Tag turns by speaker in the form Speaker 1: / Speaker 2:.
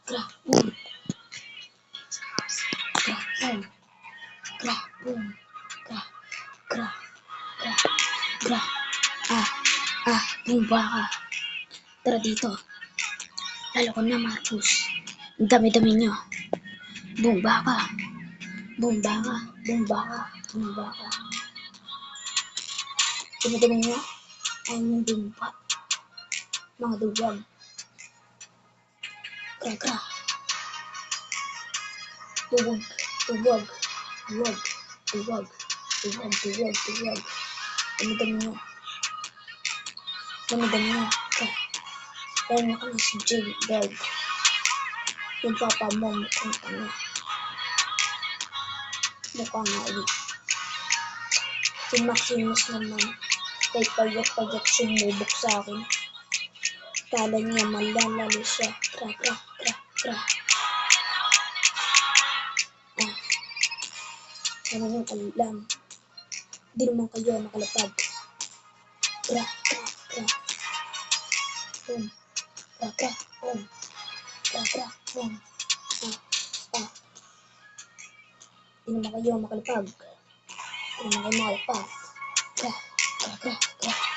Speaker 1: gra, boom, gra, boom, gra, boom, gra, gra, gra, gra, bumba ka. Tara dito. Lalo ko na, Marcus. Ang dami-dami nyo. Bumba ka. Bumba ka. Bumba ka. Bumba ka. Dami-dami nyo. Ayaw yung bumba. Mga duwag. Gra-gra. Duwag. Duwag. Duwag. Duwag. Duwag. Duwag. Duwag. Dami-dami nyo. Dami-dami nyo. Dahil na kami si J-Dog. Yung papa mo mukhang ano. Mukhang ulit. Si Maximus naman. Kahit pagyak-pagyak sumubok sa akin. Kala niya malalalo siya. Gra, gra, gra, gra. Ano yung alam? Hindi naman kayo nakalapag. Gra, gra, gra. Boom. Gra, gra, boom. Gra, gra, boom. Hindi naman kayo makalapag. Hindi naman kayo makalapag. Gra, gra, gra, gra.